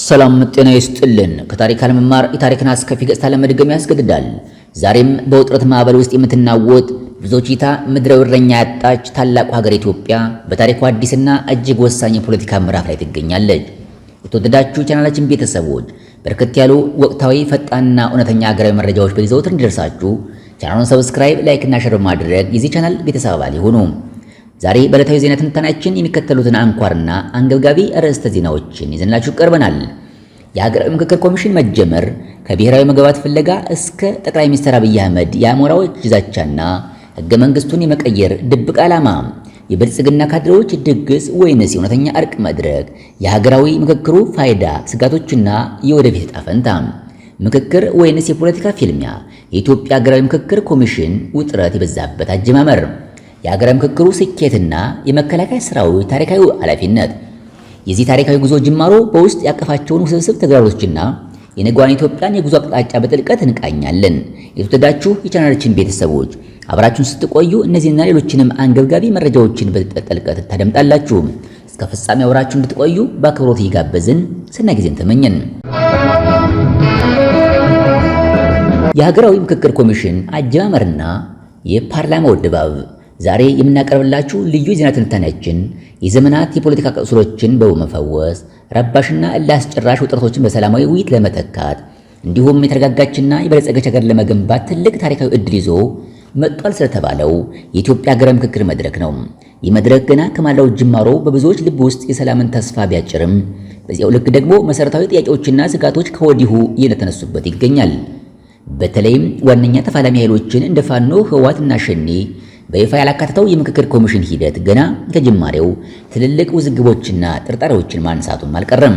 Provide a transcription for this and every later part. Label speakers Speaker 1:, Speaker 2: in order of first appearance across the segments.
Speaker 1: ሰላም ጤና ይስጥልን። ከታሪክ አለመማር የታሪክን አስከፊ ገጽታ ለመድገም ያስገድዳል። ዛሬም በውጥረት ማዕበል ውስጥ የምትናወጥ ብዙዎች እይታ ምድራዊ እረኛ ያጣች ታላቁ ሀገር ኢትዮጵያ በታሪኩ አዲስና እጅግ ወሳኝ የፖለቲካ ምዕራፍ ላይ ትገኛለች። የተወደዳችሁ ቻናላችን ቤተሰቦች በርከት ያሉ ወቅታዊ ፈጣንና እውነተኛ ሀገራዊ መረጃዎች በይዘውትር እንዲደርሳችሁ ቻናሉን ሰብስክራይብ፣ ላይክ እና ሼር በማድረግ የዚህ ቻናል ቤተሰብ አባል ይሁኑ። ዛሬ በዕለታዊ ዜና ትንታኔያችን የሚከተሉትን አንኳርና አንገብጋቢ ርዕሰ ዜናዎችን ይዘንላችሁ ቀርበናል። የሀገራዊ ምክክር ኮሚሽን መጀመር፣ ከብሔራዊ መግባባት ፍለጋ እስከ ጠቅላይ ሚኒስትር አብይ አህመድ የአሞራዎች ዛቻና ህገ መንግስቱን የመቀየር ድብቅ ዓላማ፣ የብልጽግና ካድሬዎች ድግስ ወይንስ የእውነተኛ እርቅ መድረክ፣ የሀገራዊ ምክክሩ ፋይዳ፣ ስጋቶችና የወደፊት ዕጣ ፈንታ፣ ምክክር ወይንስ የፖለቲካ ፊልሚያ፣ የኢትዮጵያ ሀገራዊ ምክክር ኮሚሽን ውጥረት የበዛበት አጀማመር፣ የሀገራዊ ምክክሩ ስኬትና የመከላከያ ሰራዊት ታሪካዊ ኃላፊነት፣ የዚህ ታሪካዊ ጉዞ ጅማሮ በውስጥ ያቀፋቸውን ውስብስብ ተግዳሮቶችና የነገዋን ኢትዮጵያን የጉዞ አቅጣጫ በጥልቀት እንቃኛለን። የተወደዳችሁ የቻናላችን ቤተሰቦች አብራችሁን ስትቆዩ እነዚህና ሌሎችንም አንገብጋቢ መረጃዎችን በጥልቀት ታደምጣላችሁ። እስከ ፍጻሜ አብራችሁ እንድትቆዩ በአክብሮት እየጋበዝን ሰናይ ጊዜን ተመኘን። የሀገራዊ ምክክር ኮሚሽን አጀማመርና የፓርላማው ድባብ። ዛሬ የምናቀርብላችሁ ልዩ የዜና ትንታኔያችን የዘመናት የፖለቲካ ቀውሶችን በመፈወስ ረባሽና እልህ አስጨራሽ ውጥረቶችን በሰላማዊ ውይይት ለመተካት እንዲሁም የተረጋጋችና የበለጸገች ሀገር ለመገንባት ትልቅ ታሪካዊ ዕድል ይዞ መጥቷል ስለተባለው የኢትዮጵያ ሀገራዊ ምክክር መድረክ ነው። ይህ መድረክ ገና ከማላው ጅማሮ በብዙዎች ልብ ውስጥ የሰላምን ተስፋ ቢያጭርም በዚያው ልክ ደግሞ መሰረታዊ ጥያቄዎችና ስጋቶች ከወዲሁ እየተነሱበት ይገኛል። በተለይም ዋነኛ ተፋላሚ ኃይሎችን እንደ ፋኖ፣ ህወሓትና ሸኔ በይፋ ያላካተተው የምክክር ኮሚሽን ሂደት ገና ከጅማሬው ትልልቅ ውዝግቦችና ጥርጣሬዎችን ማንሳቱም አልቀረም።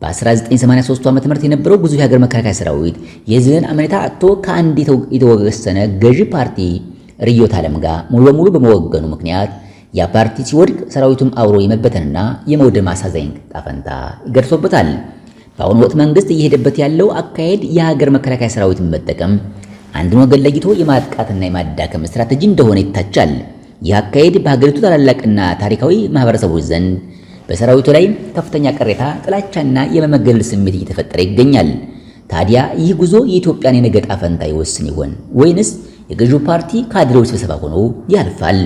Speaker 1: በ1983 ዓ.ም የነበረው ግዙፍ የሀገር መከላከያ ሰራዊት የህዝብን አመኔታ አጥቶ ከአንድ የተወሰነ ገዢ ፓርቲ ርዕዮተ ዓለም ጋር ሙሉ በሙሉ በመወገኑ ምክንያት ያ ፓርቲ ሲወድቅ ሰራዊቱም አብሮ የመበተንና የመውደም አሳዛኝ ዕጣ ፈንታ ይደርሶበታል። በአሁኑ ወቅት መንግስት እየሄደበት ያለው አካሄድ የሀገር መከላከያ ሰራዊትን መጠቀም አንድን ወገን ለይቶ የማጥቃትና የማዳከም ስትራቴጂ እንደሆነ ይታቻል። ይህ አካሄድ በሀገሪቱ ታላላቅና ታሪካዊ ማህበረሰቦች ዘንድ በሰራዊቱ ላይ ከፍተኛ ቅሬታ፣ ጥላቻና የመመገለል ስሜት እየተፈጠረ ይገኛል። ታዲያ ይህ ጉዞ የኢትዮጵያን የነገ ዕጣ ፈንታ ይወስን ይሆን ወይንስ የገዢው ፓርቲ ካድሬዎች ስብሰባ ሆኖ ያልፋል?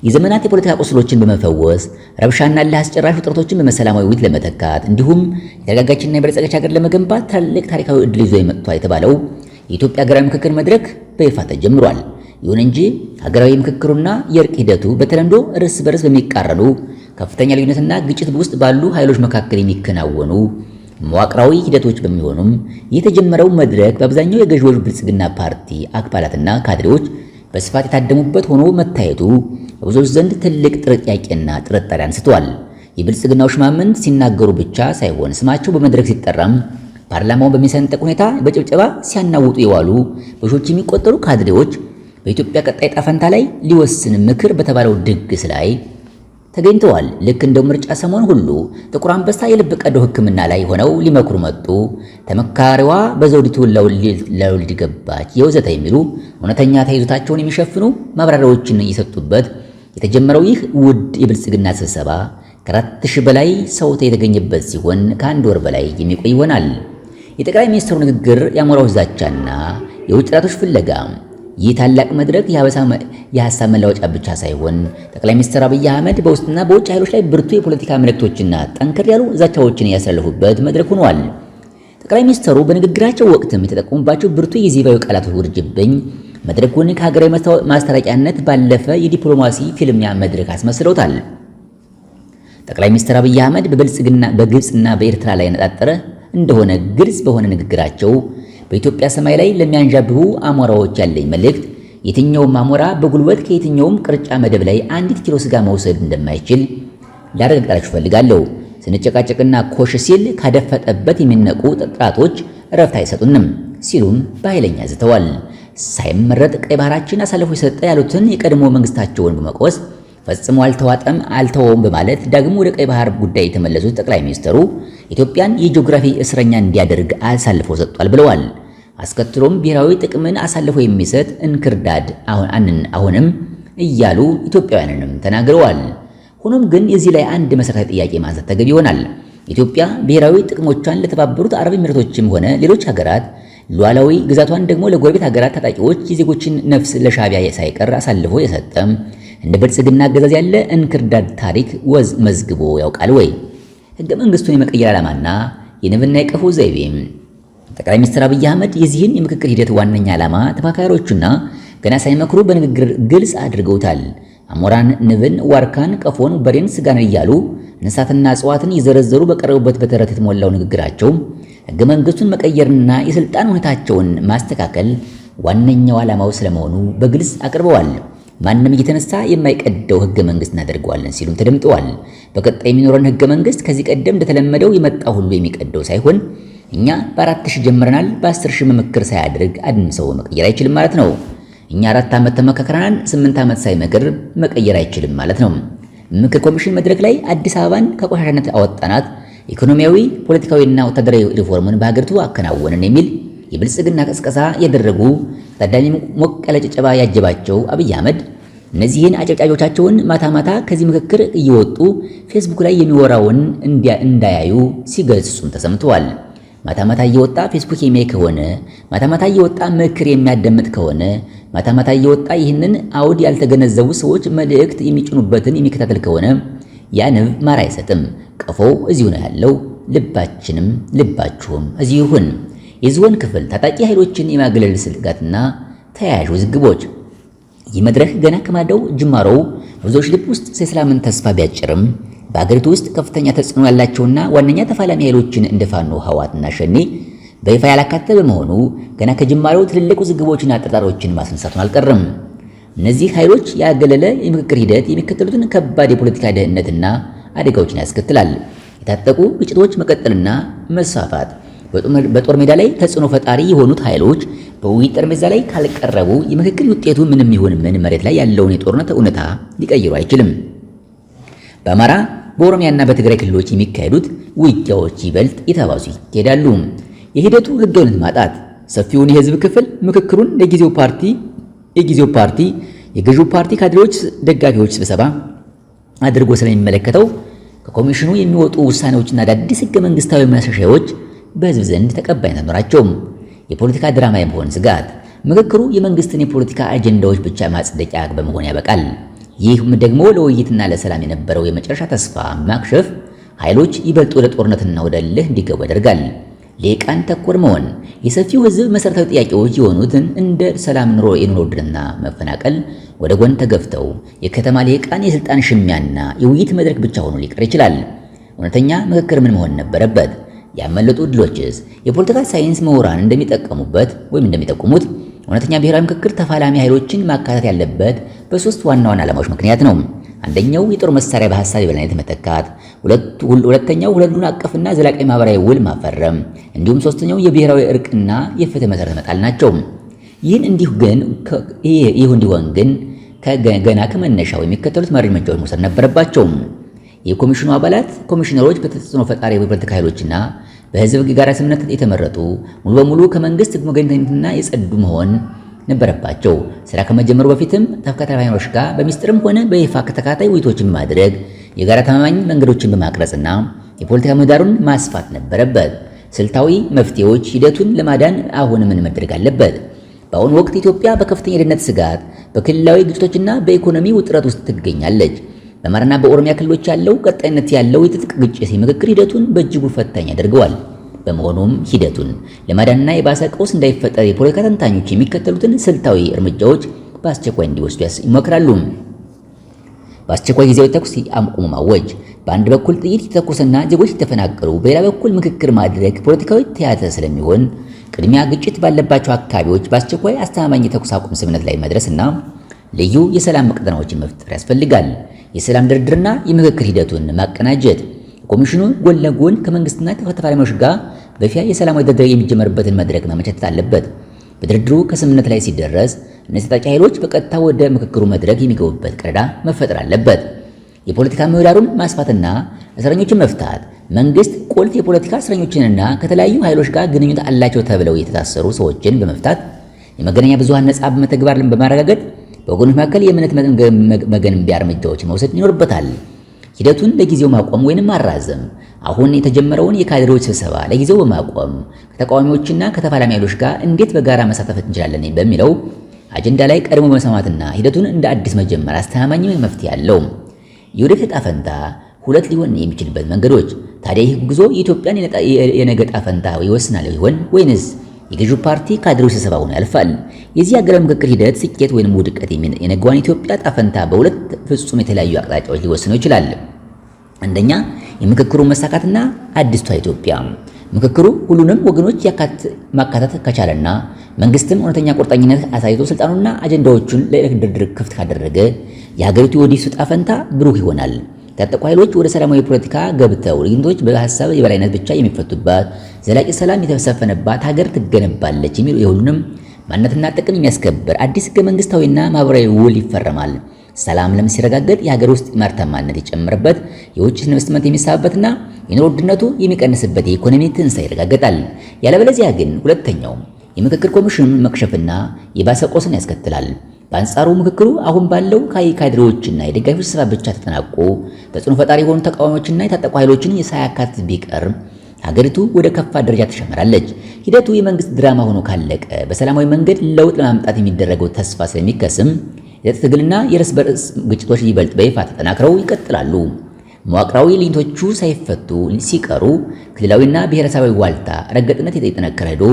Speaker 1: የዘመናት የፖለቲካ ቁስሎችን በመፈወስ ረብሻና እልህ አስጨራሽ ውጥረቶችን በሰላማዊ ውይይት ለመተካት እንዲሁም የተረጋጋችና የበለጸገች ሀገር ለመገንባት ትልቅ ታሪካዊ ዕድል ይዞ መጥቷል የተባለው የኢትዮጵያ ሀገራዊ ምክክር መድረክ በይፋ ተጀምሯል። ይሁን እንጂ ሀገራዊ ምክክሩና የእርቅ ሂደቱ በተለምዶ እርስ በርስ በሚቃረኑ ከፍተኛ ልዩነትና ግጭት ውስጥ ባሉ ኃይሎች መካከል የሚከናወኑ መዋቅራዊ ሂደቶች በሚሆኑም የተጀመረው መድረክ በአብዛኛው የገዢዎች ብልጽግና ፓርቲ አባላትና ካድሬዎች በስፋት የታደሙበት ሆኖ መታየቱ በብዙዎች ዘንድ ትልቅ ጥያቄና ጥርጣሬ አንስቷል። የብልጽግናው ሹማምንት ሲናገሩ ብቻ ሳይሆን ስማቸው በመድረክ ሲጠራም ፓርላማውን በሚሰንጠቅ ሁኔታ በጭብጨባ ሲያናውጡ የዋሉ በሺዎች የሚቆጠሩ ካድሬዎች በኢትዮጵያ ቀጣይ ዕጣ ፈንታ ላይ ሊወስን ምክር በተባለው ድግስ ላይ ተገኝተዋል። ልክ እንደ ምርጫ ሰሞን ሁሉ ጥቁር አንበሳ የልብ ቀዶ ሕክምና ላይ ሆነው ሊመክሩ መጡ። ተመካሪዋ በዘውዲቱ ለውልድ ገባች የወዘተ የሚሉ እውነተኛ ተይዞታቸውን የሚሸፍኑ ማብራሪያዎችን እየሰጡበት የተጀመረው ይህ ውድ የብልጽግና ስብሰባ ከ4000 በላይ ሰው የተገኘበት ሲሆን ከአንድ ወር በላይ የሚቆይ ይሆናል። የጠቅላይ ሚኒስትሩ ንግግር፣ የአሞራዎች ዛቻና የውጭ ጠላቶች ፍለጋ። ይህ ታላቅ መድረክ የሀሳብ መለዋወጫ ብቻ ሳይሆን ጠቅላይ ሚኒስትር አብይ አህመድ በውስጥና በውጭ ኃይሎች ላይ ብርቱ የፖለቲካ መልእክቶችና ጠንከር ያሉ ዛቻዎችን ያሳለፉበት መድረክ ሆኗል። ጠቅላይ ሚኒስትሩ በንግግራቸው ወቅትም የተጠቀሙባቸው ብርቱ የይዚባዊ ቃላቶች ውርጅብኝ መድረኩን ከሀገራዊ ማስታረቂያነት ባለፈ የዲፕሎማሲ ፊልሚያ መድረክ አስመስለውታል። ጠቅላይ ሚኒስትር አብይ አህመድ በግብፅና በኤርትራ ላይ ያነጣጠረ እንደሆነ ግልጽ በሆነ ንግግራቸው በኢትዮጵያ ሰማይ ላይ ለሚያንዣብቡ አሞራዎች ያለኝ መልእክት የትኛውም አሞራ በጉልበት ከየትኛውም ቅርጫ መደብ ላይ አንዲት ኪሎ ስጋ መውሰድ እንደማይችል ላረጋግጣችሁ ፈልጋለሁ። ስንጨቃጨቅና ኮሽ ሲል ካደፈጠበት የሚነቁ ጥራቶች እረፍት አይሰጡንም ሲሉም በኃይለኛ ዝተዋል። ሳይመረጥ ቀይ ባህራችን አሳልፎ የሰጠ ያሉትን የቀድሞ መንግስታቸውን በመቆስ ፈጽሞ አልተወውም በማለት ዳግሞ ወደ ቀይ ባህር ጉዳይ የተመለሱት ጠቅላይ ሚኒስትሩ ኢትዮጵያን የጂኦግራፊ እስረኛ እንዲያደርግ አሳልፎ ሰጥቷል ብለዋል። አስከትሎም ብሔራዊ ጥቅምን አሳልፎ የሚሰጥ እንክርዳድ አሁንም እያሉ ኢትዮጵያውያንንም ተናግረዋል። ሆኖም ግን የዚህ ላይ አንድ መሰረታዊ ጥያቄ ማንሳት ተገቢ ይሆናል። ኢትዮጵያ ብሔራዊ ጥቅሞቿን ለተባበሩት አረብ ኤሚሬቶችም ሆነ ሌሎች ሀገራት ሉዓላዊ ግዛቷን ደግሞ ለጎረቤት ሀገራት ታጣቂዎች የዜጎችን ነፍስ ለሻዕቢያ ሳይቀር አሳልፎ የሰጠ እንደ ብልጽግና አገዛዝ ያለ እንክርዳድ ታሪክ ወዝ መዝግቦ ያውቃል ወይ? ሕገ መንግሥቱን የመቀየር ዓላማና የንብና የቀፎ ዘይቤ። ጠቅላይ ሚኒስትር አብይ አህመድ የዚህን የምክክር ሂደት ዋነኛ ዓላማ ተመካካሪዎቹና ገና ሳይመክሩ በንግግር ግልጽ አድርገውታል። አሞራን፣ ንብን፣ ዋርካን፣ ቀፎን፣ በሬን፣ ስጋን እያሉ እንስሳትና እጽዋትን ይዘረዘሩ በቀረቡበት በተረት የተሞላው ንግግራቸው ሕገ መንግሥቱን መቀየርና የሥልጣን ሁኔታቸውን ማስተካከል ዋነኛው ዓላማው ስለመሆኑ በግልጽ አቅርበዋል። ማንም እየተነሳ የማይቀደው ሕገ መንግሥት እናደርገዋለን ሲሉም ተደምጠዋል። በቀጣይ የሚኖረን ሕገ መንግሥት ከዚህ ቀደም እንደተለመደው የመጣ ሁሉ የሚቀደው ሳይሆን እኛ በ4000 ጀምረናል፣ በ10000 ምክክር ሳያደርግ አንድም ሰው መቀየር አይችልም ማለት ነው። እኛ 4 ዓመት ተመካክረናል፣ 8 ዓመት ሳይመክር መቀየር አይችልም ማለት ነው። ምክር ኮሚሽን መድረክ ላይ አዲስ አበባን ከቆሻሻነት አወጣናት፣ ኢኮኖሚያዊ ፖለቲካዊና ወታደራዊ ሪፎርምን በሀገሪቱ አከናወንን የሚል የብልጽግና ቅስቀሳ ያደረጉ ታዳሚ ሞቅ ያለ ጭብጨባ ያጀባቸው አብይ አህመድ እነዚህን አጨብጫቢዎቻቸውን ማታ ማታ ከዚህ ምክክር እየወጡ ፌስቡክ ላይ የሚወራውን እንዳያዩ ሲገጽጹም ተሰምተዋል። ማታ ማታ እየወጣ ፌስቡክ የሚያይ ከሆነ ማታ ማታ እየወጣ ምክር የሚያዳምጥ ከሆነ ማታ ማታ እየወጣ ይህንን አውድ ያልተገነዘቡ ሰዎች መልእክት የሚጭኑበትን የሚከታተል ከሆነ ያ ንብ ማር አይሰጥም። ቀፎው እዚሁ ነው ያለው። ልባችንም ልባችሁም እዚሁ ይሁን። የዝሆን ክፍል ታጣቂ ኃይሎችን የማግለል ስጋትና ተያያዥ ውዝግቦች። ይህ መድረክ ገና ከማዳው ጅማሮው ብዙዎች ልብ ውስጥ የሰላምን ተስፋ ቢያጭርም በአገሪቱ ውስጥ ከፍተኛ ተጽዕኖ ያላቸውና ዋነኛ ተፋላሚ ኃይሎችን እንደ ፋኖ፣ ህወሓትና ሸኔ በይፋ ያላካተተ በመሆኑ ገና ከጅማሬው ትልልቅ ውዝግቦችና ጥርጣሬዎችን ማስነሳቱን አልቀረም። እነዚህ ኃይሎች ያገለለ የምክክር ሂደት የሚከተሉትን ከባድ የፖለቲካ ደህንነትና አደጋዎችን ያስከትላል። የታጠቁ ግጭቶች መቀጠልና መስፋፋት። በጦር ሜዳ ላይ ተጽዕኖ ፈጣሪ የሆኑት ኃይሎች በውይይት ጠረጴዛ ላይ ካልቀረቡ የምክክር ውጤቱ ምንም ይሁን ምን መሬት ላይ ያለውን የጦርነት እውነታ ሊቀይሩ አይችልም። በአማራ በኦሮሚያና በትግራይ ክልሎች የሚካሄዱት ውጊያዎች ይበልጥ የተባባሱ ይሄዳሉ። የሂደቱ ህጋዊነት ማጣት ሰፊውን የህዝብ ክፍል ምክክሩን የጊዜው ፓርቲ የገዢው ፓርቲ ካድሬዎች፣ ደጋፊዎች ስብሰባ አድርጎ ስለሚመለከተው ከኮሚሽኑ የሚወጡ ውሳኔዎችና አዳዲስ ህገ መንግስታዊ ማሻሻያዎች በህዝብ ዘንድ ተቀባይነት አይኖራቸውም። የፖለቲካ ድራማ የመሆን ስጋት። ምክክሩ የመንግስትን የፖለቲካ አጀንዳዎች ብቻ ማጽደቂያ በመሆን ያበቃል። ይህም ደግሞ ለውይይትና ለሰላም የነበረው የመጨረሻ ተስፋ ማክሸፍ ኃይሎች ይበልጥ ወደ ጦርነትና ወደ እልህ እንዲገቡ ያደርጋል። ሊቃን ተኮር መሆን። የሰፊው ህዝብ መሰረታዊ ጥያቄዎች የሆኑትን እንደ ሰላም፣ ኑሮ፣ የኑሮ ውድነትና መፈናቀል ወደ ጎን ተገፍተው የከተማ ሊቃን የስልጣን ሽሚያና የውይይት መድረክ ብቻ ሆኖ ሊቀር ይችላል። እውነተኛ ምክክር ምን መሆን ነበረበት? ያመለጡ ዕድሎችስ? የፖለቲካ ሳይንስ ምሁራን እንደሚጠቁሙት እውነተኛ ብሔራዊ ምክክር ተፋላሚ ኃይሎችን ማካተት ያለበት በሶስት ዋና ዋና ዓላማዎች ምክንያት ነው። አንደኛው የጦር መሳሪያ በሐሳብ የበላይነት መተካት፣ ሁለተኛው ሁሉን አቀፍና ዘላቂ ማህበራዊ ውል ማፈረም፣ እንዲሁም ሶስተኛው የብሔራዊ እርቅና የፍትህ መሰረት መጣል ናቸው። ይህን እንዲሆን ግን ገና ከመነሻው የሚከተሉት መሪ እርምጃዎች መውሰድ ነበረባቸው። የኮሚሽኑ አባላት ኮሚሽነሮች በተጽዕኖ ፈጣሪ የፖለቲካ ኃይሎችና በህዝብ የጋራ ስምምነት የተመረጡ ሙሉ በሙሉ ከመንግስት ወገንተኝነትና የጸዱ መሆን ነበረባቸው። ስራ ከመጀመሩ በፊትም ከተፋላሚዎች ጋር በሚስጥርም ሆነ በይፋ ተከታታይ ውይይቶችን በማድረግ የጋራ ተማማኝ መንገዶችን በማቅረጽና የፖለቲካ ምህዳሩን ማስፋት ነበረበት። ስልታዊ መፍትሄዎች። ሂደቱን ለማዳን አሁን ምን መደረግ አለበት? በአሁኑ ወቅት ኢትዮጵያ በከፍተኛ የደህንነት ስጋት፣ በክልላዊ ግጭቶችና በኢኮኖሚ ውጥረት ውስጥ ትገኛለች። በአማራና በኦሮሚያ ክልሎች ያለው ቀጣይነት ያለው የትጥቅ ግጭት የምክክር ሂደቱን በእጅጉ ፈታኝ ያደርገዋል። በመሆኑም ሂደቱን ለማዳንና የባሰ ቀውስ እንዳይፈጠር የፖለቲካ ተንታኞች የሚከተሉትን ስልታዊ እርምጃዎች በአስቸኳይ እንዲወስዱ ይመክራሉ። በአስቸኳይ ጊዜያዊ ተኩስ አቁም ማወጅ። በአንድ በኩል ጥይት የተተኮሰና ዜጎች የተፈናቀሉ፣ በሌላ በኩል ምክክር ማድረግ ፖለቲካዊ ቲያትር ስለሚሆን ቅድሚያ ግጭት ባለባቸው አካባቢዎች በአስቸኳይ አስተማማኝ የተኩስ አቁም ስምምነት ላይ መድረስና ልዩ የሰላም ቀጠናዎችን መፍጠር ያስፈልጋል። የሰላም ድርድርና የምክክር ሂደቱን ማቀናጀት። ኮሚሽኑ ጎን ለጎን ከመንግስትና ከተፋላሚዎች ጋር በፊያ የሰላማዊ ድርድር የሚጀመርበትን መድረክ ማመቻቸት አለበት። በድርድሩ ከስምምነት ላይ ሲደረስ እነዚህ ታጣቂ ኃይሎች በቀጥታ ወደ ምክክሩ መድረክ የሚገቡበት ቀዳዳ መፈጠር አለበት። የፖለቲካ ምህዳሩን ማስፋትና እስረኞችን መፍታት። መንግስት ቁልፍ የፖለቲካ እስረኞችንና ከተለያዩ ኃይሎች ጋር ግንኙነት አላቸው ተብለው የታሰሩ ሰዎችን በመፍታት የመገናኛ ብዙሃን ነጻ በመተግበር በማረጋገጥ በወገኖች መካከል የእምነት መገንቢያ እርምጃዎችን መውሰድ ይኖርበታል። ሂደቱን ለጊዜው ማቆም ወይንም ማራዘም። አሁን የተጀመረውን የካድሬዎች ስብሰባ ለጊዜው በማቆም ከተቃዋሚዎችና ከተፋላሚ ኃይሎች ጋር እንዴት በጋራ መሳተፍ እንችላለን በሚለው አጀንዳ ላይ ቀድሞ መስማማትና ሂደቱን እንደ አዲስ መጀመር አስተማማኝ መፍትሄ አለው። የወደፊት ዕጣ ፈንታ ሁለት ሊሆን የሚችልበት መንገዶች። ታዲያ ይህ ጉዞ የኢትዮጵያን የነገ ዕጣ ፈንታ ይወስናል ይሆን ወይንስ የገዢው ፓርቲ ካድሬዎች ስብሰባ ሆኖ ያልፋል? የዚህ ሀገራዊ ምክክር ሂደት ስኬት ወይም ውድቀት የነገዋን ኢትዮጵያ ዕጣ ፈንታ በሁለት ፍጹም የተለያዩ አቅጣጫዎች ሊወስነው ይችላል። አንደኛ፣ የምክክሩ መሳካትና አዲስቷ ኢትዮጵያ። ምክክሩ ሁሉንም ወገኖች ማካተት ከቻለና መንግስትም እውነተኛ ቁርጠኝነት አሳይቶ ስልጣኑና አጀንዳዎቹን ለድርድር ክፍት ካደረገ የሀገሪቱ የወደፊት ዕጣ ፈንታ ብሩህ ይሆናል። የታጠቁ ኃይሎች ወደ ሰላማዊ ፖለቲካ ገብተው ልዩነቶች በሀሳብ የበላይነት ብቻ የሚፈቱባት ዘላቂ ሰላም የተሰፈነባት ሀገር ትገነባለች የሚሉ የሁሉንም ማንነትና ጥቅም የሚያስከብር አዲስ ህገ መንግስታዊና ማህበራዊ ውል ይፈረማል። ሰላም ሲረጋገጥ የሀገር ውስጥ ምርታማነት የጨመረበት፣ የውጭ ኢንቨስትመንት የሚሳብበትና የኑሮ ውድነቱ የሚቀንስበት የኢኮኖሚ ትንሣኤ ይረጋገጣል። ያለበለዚያ ግን ሁለተኛው የምክክር ኮሚሽን መክሸፍና የባሰ ቀውስን ያስከትላል። በአንጻሩ ምክክሩ አሁን ባለው ካድሬዎችና የደጋፊዎች ስብሰባ ብቻ ተጠናቆ ተጽዕኖ ፈጣሪ የሆኑ ተቃዋሚዎችና የታጠቁ ኃይሎችን ሳያካትት ቢቀር ሀገሪቱ ወደ ከፋ ደረጃ ትሸመራለች። ሂደቱ የመንግስት ድራማ ሆኖ ካለቀ በሰላማዊ መንገድ ለውጥ ለማምጣት የሚደረገው ተስፋ ስለሚከስም የትጥቅ ትግልና የእርስ በርስ ግጭቶች ይበልጥ በይፋ ተጠናክረው ይቀጥላሉ። መዋቅራዊ ልዩነቶቹ ሳይፈቱ ሲቀሩ ክልላዊና ብሔረሰባዊ ዋልታ ረገጥነት የተጠነከረ ሄዶ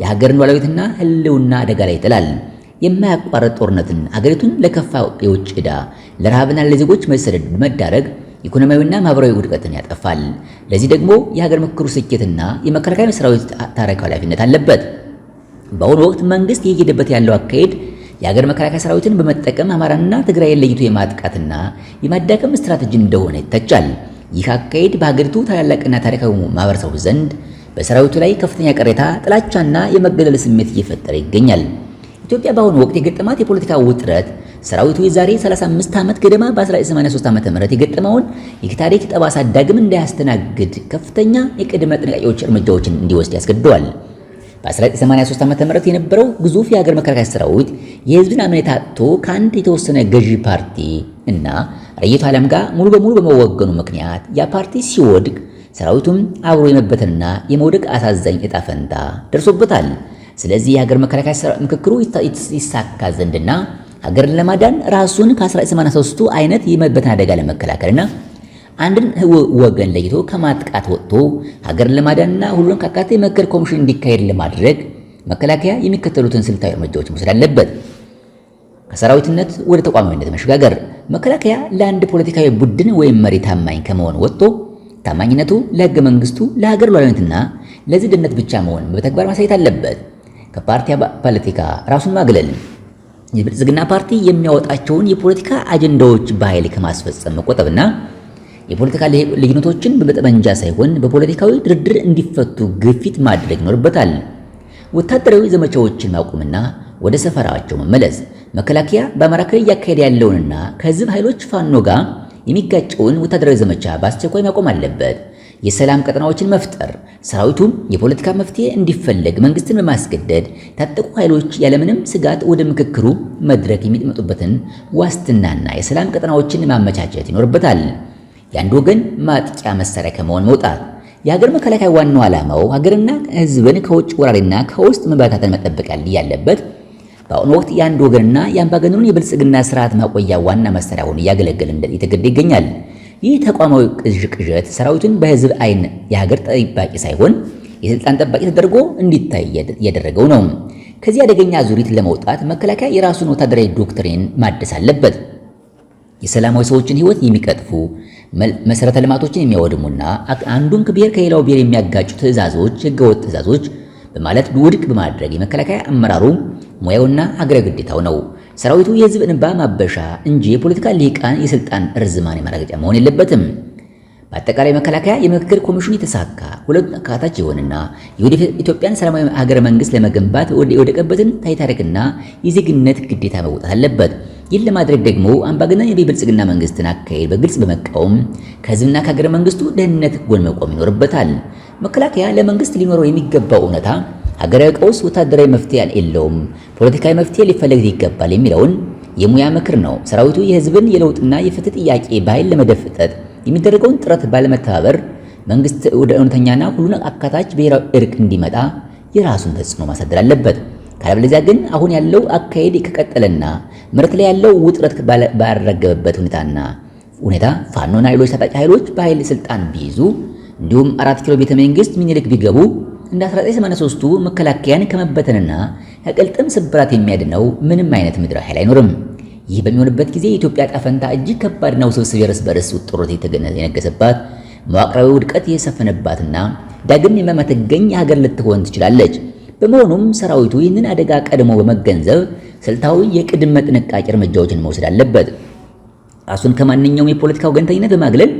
Speaker 1: የሀገርን ሉዓላዊነትና ህልውና አደጋ ላይ ይጥላል። የማያቋርጥ ጦርነትን አገሪቱን ለከፋ የውጭ ዕዳ፣ ለረሃብና ለዜጎች መሰደድ መዳረግ ኢኮኖሚያዊና ማህበራዊ ውድቀትን ያጠፋል። ለዚህ ደግሞ የሀገር ምክክሩ ስኬትና የመከላከያ ሰራዊት ታሪካዊ ኃላፊነት አለበት። በአሁኑ ወቅት መንግስት እየሄደበት ያለው አካሄድ የሀገር መከላከያ ሰራዊትን በመጠቀም አማራና ትግራይን ለይቶ የማጥቃትና የማዳከም ስትራቴጂ እንደሆነ ይተቻል። ይህ አካሄድ በሀገሪቱ ታላላቅና ታሪካዊ ማህበረሰቡ ዘንድ በሰራዊቱ ላይ ከፍተኛ ቅሬታ፣ ጥላቻና የመገለል ስሜት እየፈጠረ ይገኛል። ኢትዮጵያ በአሁኑ ወቅት የገጠማት የፖለቲካ ውጥረት ሰራዊቱ የዛሬ 35 ዓመት ገደማ በ1983 ዓ.ም የገጠመውን የታሪክ ጠባሳ ዳግም እንዳያስተናግድ ከፍተኛ የቅድመ ጥንቃቄዎች እርምጃዎችን እንዲወስድ ያስገድደዋል። በ1983 ዓ.ም የነበረው ግዙፍ የሀገር መከላከያ ሰራዊት የህዝብን አመኔታ አጥቶ ከአንድ የተወሰነ ገዢ ፓርቲ እና ርዕዮተ ዓለም ጋር ሙሉ በሙሉ በመወገኑ ምክንያት ያ ፓርቲ ሲወድቅ ሰራዊቱም አብሮ የመበተንና የመውደቅ አሳዛኝ ዕጣ ፈንታ ደርሶበታል። ስለዚህ የሀገር መከላከያ ምክክሩ ይሳካ ዘንድና ሀገርን ለማዳን ራሱን ከ1983 አይነት የመበተን አደጋ ለመከላከልና አንድን ወገን ለይቶ ከማጥቃት ወጥቶ ሀገርን ለማዳንና ሁሉን ካካቴ የምክክር ኮሚሽን እንዲካሄድ ለማድረግ መከላከያ የሚከተሉትን ስልታዊ እርምጃዎች መውሰድ አለበት። ከሰራዊትነት ወደ ተቋማዊነት መሸጋገር። መከላከያ ለአንድ ፖለቲካዊ ቡድን ወይም መሪ ታማኝ ከመሆን ወጥቶ ታማኝነቱ ለህገ መንግስቱ፣ ለሀገር ሉዓላዊነትና ለዚህ ደህንነት ብቻ መሆን በተግባር ማሳየት አለበት። ከፓርቲ ፖለቲካ ራሱን ማግለል። የብልጽግና ፓርቲ የሚያወጣቸውን የፖለቲካ አጀንዳዎች በኃይል ከማስፈጸም መቆጠብና የፖለቲካ ልዩነቶችን በጠመንጃ ሳይሆን በፖለቲካዊ ድርድር እንዲፈቱ ግፊት ማድረግ ይኖርበታል። ወታደራዊ ዘመቻዎችን ማቆምና ወደ ሰፈራቸው መመለስ። መከላከያ በአማራ ክልል እያካሄደ ያለውንና ከህዝብ ኃይሎች ፋኖ ጋር የሚጋጨውን ወታደራዊ ዘመቻ በአስቸኳይ ማቆም አለበት። የሰላም ቀጠናዎችን መፍጠር። ሰራዊቱም የፖለቲካ መፍትሄ እንዲፈለግ መንግስትን በማስገደድ የታጠቁ ኃይሎች ያለምንም ስጋት ወደ ምክክሩ መድረክ የሚመጡበትን ዋስትናና የሰላም ቀጠናዎችን ማመቻቸት ይኖርበታል። የአንድ ወገን ማጥቂያ መሳሪያ ከመሆን መውጣት። የሀገር መከላከያ ዋናው ዓላማው ሀገርና ህዝብን ከውጭ ወራሪና ከውስጥ መበታተን መጠበቅ ያለበት በአሁኑ ወቅት የአንድ ወገንና የአምባገነኑን የብልጽግና ስርዓት ማቆያ ዋና መሳሪያ ሆኖ እያገለገለ እየተገደ ይገኛል። ይህ ተቋማዊ ቅዠት ሰራዊቱን በህዝብ አይን የሀገር ጠባቂ ሳይሆን የስልጣን ጠባቂ ተደርጎ እንዲታይ እያደረገው ነው። ከዚህ አደገኛ አዙሪት ለመውጣት መከላከያ የራሱን ወታደራዊ ዶክትሪን ማደስ አለበት። የሰላማዊ ሰዎችን ህይወት የሚቀጥፉ መሰረተ ልማቶችን የሚያወድሙና አንዱን ብሔር ከሌላው ብሔር የሚያጋጩ ትዕዛዞች፣ ህገወጥ ትዕዛዞች በማለት ውድቅ በማድረግ የመከላከያ አመራሩ ሙያውና ሀገራዊ ግዴታው ነው። ሰራዊቱ የህዝብ እንባ ማበሻ እንጂ የፖለቲካ ሊቃን የስልጣን ርዝማኔ ማረጋገጫ መሆን የለበትም። በአጠቃላይ መከላከያ የምክክር ኮሚሽኑ የተሳካ ሁለት አካታች የሆነና የወደፊት ኢትዮጵያን ሰላማዊ ሀገረ መንግስት ለመገንባት የወደቀበትን ታሪክና የዜግነት ግዴታ መወጣት አለበት። ይህን ለማድረግ ደግሞ አምባገነን የብልጽግና መንግስትን አካሄድ በግልጽ በመቃወም ከህዝብና ከሀገረ መንግስቱ ደህንነት ጎን መቆም ይኖርበታል። መከላከያ ለመንግስት ሊኖረው የሚገባው እውነታ ሀገራዊ ቀውስ ወታደራዊ መፍትሄ የለውም፣ ፖለቲካዊ መፍትሄ ሊፈለግ ይገባል የሚለውን የሙያ ምክር ነው። ሰራዊቱ የህዝብን የለውጥና የፍትህ ጥያቄ በኃይል ለመደፍጠጥ የሚደረገውን ጥረት ባለመተባበር መንግስት ወደ እውነተኛና ሁሉን አካታች ብሔራዊ እርቅ እንዲመጣ የራሱን ተጽዕኖ ማሳደር አለበት። ካለበለዚያ ግን አሁን ያለው አካሄድ ከቀጠለና መሬት ላይ ያለው ውጥረት ባረገበበት ሁኔታ ፋኖና ሌሎች ታጣቂ ኃይሎች በኃይል ስልጣን ቢይዙ እንዲሁም 4 ኪሎ ቤተ መንግስት ሚኒልክ ቢገቡ እንደ 1983ቱ መከላከያን ከመበተንና ከቅልጥም ስብራት የሚያድነው ምንም አይነት ምድራዊ ኃይል አይኖርም። ይህ በሚሆንበት ጊዜ የኢትዮጵያ ዕጣ ፈንታ እጅግ ከባድና ውስብስብ የእርስ በርስ ውጥረት የነገሰባት መዋቅራዊ ውድቀት የሰፈነባትና ዳግም የማትገኝ ሀገር ልትሆን ትችላለች። በመሆኑም ሰራዊቱ ይህንን አደጋ ቀድሞ በመገንዘብ ስልታዊ የቅድመ ጥንቃቄ እርምጃዎችን መውሰድ አለበት። ራሱን ከማንኛውም የፖለቲካ ወገንተኝነት በማግለል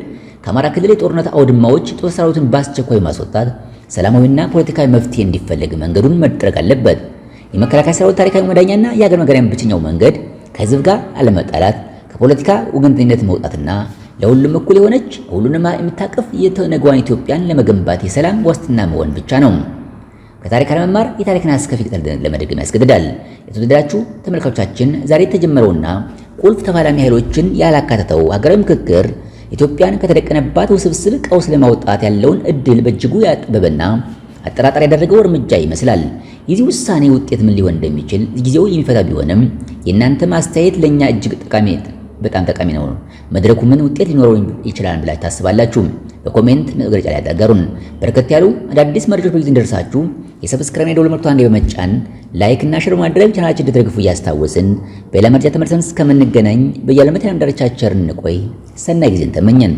Speaker 1: ከአማራ ክልል የጦርነት አውድማዎች ጦር ሰራዊቱን በአስቸኳይ ማስወጣት፣ ሰላማዊና ፖለቲካዊ መፍትሄ እንዲፈልግ መንገዱን መድረግ አለበት። የመከላከያ ሰራዊት ታሪካዊ መዳኛና የሀገር መገናኛ ብቸኛው መንገድ ከህዝብ ጋር አለመጣላት፣ ከፖለቲካ ወገንተኝነት መውጣትና ለሁሉም እኩል የሆነች ሁሉንም የምታቀፍ የተነጓን ኢትዮጵያን ለመገንባት የሰላም ዋስትና መሆን ብቻ ነው። ከታሪክ አለመማር የታሪክን አስከፊ ቅጠል ለመድገም ያስገድዳል። የተወደዳችሁ ተመልካቾቻችን ዛሬ የተጀመረውና ቁልፍ ተፋላሚ ኃይሎችን ያላካተተው ሀገራዊ ምክክር ኢትዮጵያን ከተደቀነባት ውስብስብ ቀውስ ለማውጣት ያለውን እድል በእጅጉ ያጠበበና አጠራጣሪ ያደረገው እርምጃ ይመስላል። የዚህ ውሳኔ ውጤት ምን ሊሆን እንደሚችል ጊዜው የሚፈታ ቢሆንም የእናንተ ማስተያየት ለኛ እጅግ በጣም ጠቃሚ ነው። መድረኩ ምን ውጤት ሊኖረው ይችላል ብላችሁ ታስባላችሁ? በኮሜንት መግለጫ ላይ አጋሩን። በርከት ያሉ አዳዲስ መረጃዎች በጊዜ እንደርሳችሁ የሰብስክራይብ የደወል ምልክቱን በመጫን ላይክ እና ሼር ማድረግ ቻናላችንን እንድትደግፉ እያስታወስን በሌላ መረጃ ተመልሰን እስከምንገናኝ በያለመታን ዳርቻ ቸር እንቆይ። ሰናይ ጊዜን ተመኘን።